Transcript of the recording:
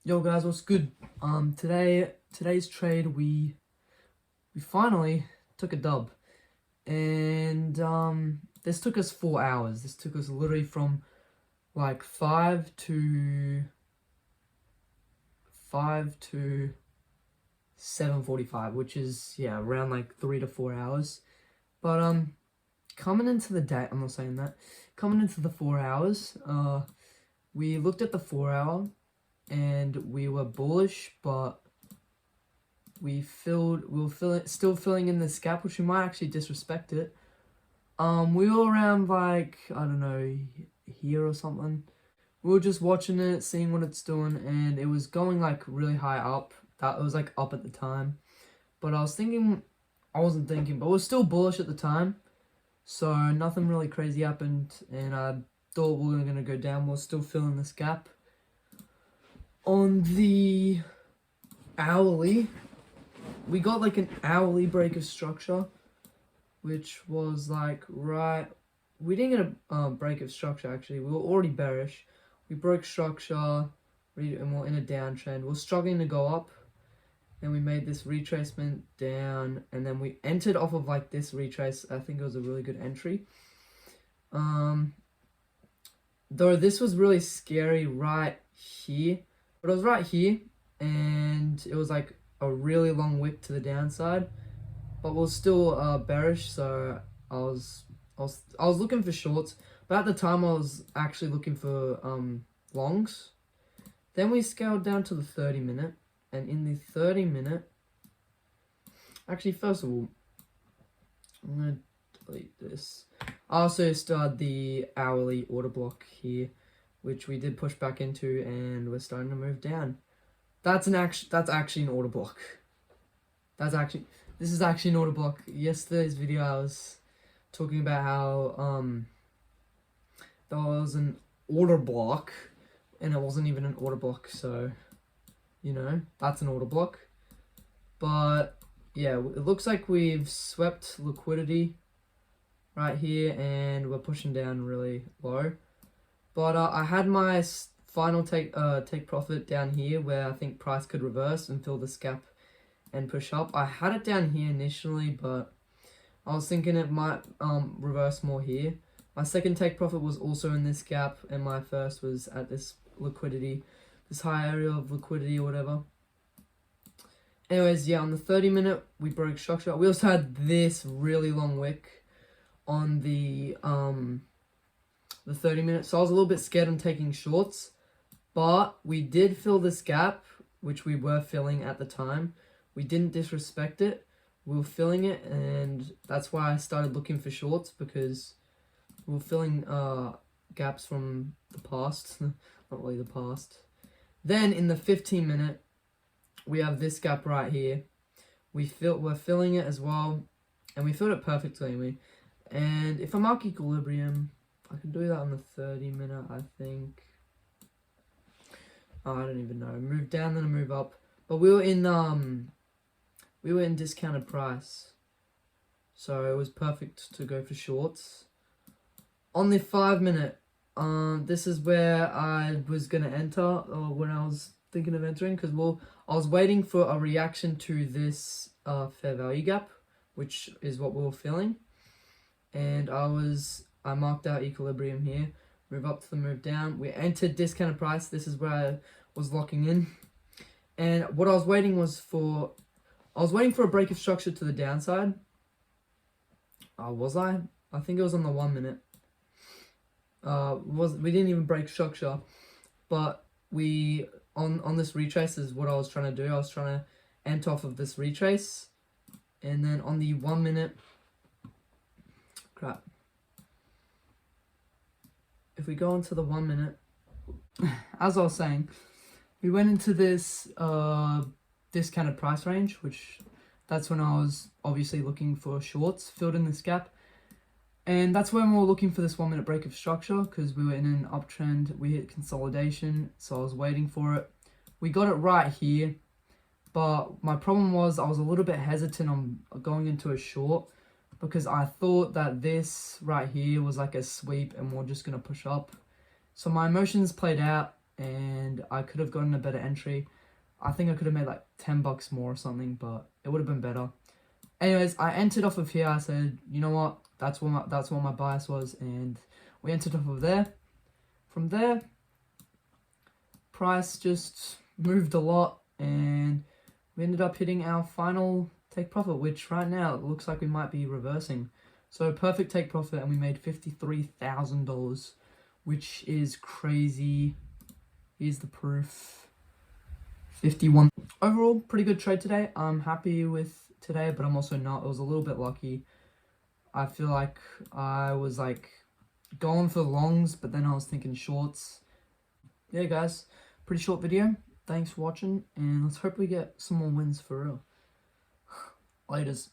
Yo guys, what's good? Today's trade we finally took a dub. And this took us 4 hours. This took us literally from like 5 to 7:45, which is around like 3 to 4 hours. But coming into the day, I'm not saying that. Coming into the 4 hours, we looked at the 4 hour and we were bullish, but we were still filling in this gap, which we might actually disrespect it. We were around like, I don't know, here or something. We were just watching it, seeing what it's doing, and it was going like really high up. That it was like up at the time. But I wasn't thinking, but it was still bullish at the time. So nothing really crazy happened, and I thought we were gonna go down. We're still filling this gap. On the hourly, we got like an hourly break of structure, which was like we didn't get a break of structure actually. We were already bearish. We broke structure and we're in a downtrend. We're struggling to go up. Then we made this retracement down, and then we entered off of like this retrace. I think it was a really good entry. Though this was really scary right here. But it was right here, and it was like a really long wick to the downside, but we're still bearish. So I was looking for shorts, but at the time I was actually looking for longs. Then we scaled down to the 30-minute, and in the 30-minute, actually first of all, I'm gonna delete this. I also started the hourly order block here, which we did push back into, and we're starting to move down. That's actually an order block. This is actually an order block. Yesterday's video I was talking about how there was an order block, and it wasn't even an order block, so that's an order block. But yeah, it looks like we've swept liquidity right here, and we're pushing down really low. But I had my final take profit down here, where I think price could reverse and fill this gap and push up. I had it down here initially, but I was thinking it might reverse more here. My second take profit was also in this gap, and my first was at this liquidity, this high area of liquidity or whatever. Anyways, yeah, on the 30-minute, we broke structure. We also had this really long wick on the 30-minute, so I was a little bit scared on taking shorts, but we did fill this gap, which we were filling at the time. We didn't disrespect it. We were filling it, and that's why I started looking for shorts, because we were filling gaps from the past. Not really the past. Then in the 15-minute, we have this gap right here. We're filling it as well, and we filled it perfectly. And if I mark equilibrium, I can do that on the 30-minute, I think. Oh, I don't even know. Move down, then I move up. But we were in discounted price, so it was perfect to go for shorts. On the 5-minute, this is where I was gonna enter, or when I was thinking of entering, because I was waiting for a reaction to this fair value gap, which is what we were filling. And I marked out equilibrium here, move up to the move down. We entered discounted price. This is where I was locking in. And what I was waiting for a break of structure to the downside. Was I? I think it was on the 1-minute. We didn't even break structure, but we on this retrace is what I was trying to do. I was trying to enter off of this retrace, and then on the 1-minute. Crap. If we go into the 1-minute, as I was saying, we went into this discounted price range, which that's when I was obviously looking for shorts, filled in this gap. And that's when we were looking for this 1-minute break of structure, because we were in an uptrend. We hit consolidation, so I was waiting for it. We got it right here, but my problem was I was a little bit hesitant on going into a short, because I thought that this right here was like a sweep and we're just going to push up. So my emotions played out, and I could have gotten a better entry. I think I could have made like $10 more or something, but it would have been better. Anyways, I entered off of here. I said, you know what? That's what my bias was, and we entered off of there. From there, price just moved a lot, and we ended up hitting our final take profit, which right now it looks like we might be reversing. So perfect take profit, and we made $53,000, which is crazy. Here's the proof. 51. Overall, pretty good trade today. I'm happy with today, but I'm also not. It was a little bit lucky. I feel like I was like going for longs, but then I was thinking shorts. Yeah, guys, pretty short video. Thanks for watching, and let's hope we get some more wins for real. Laters.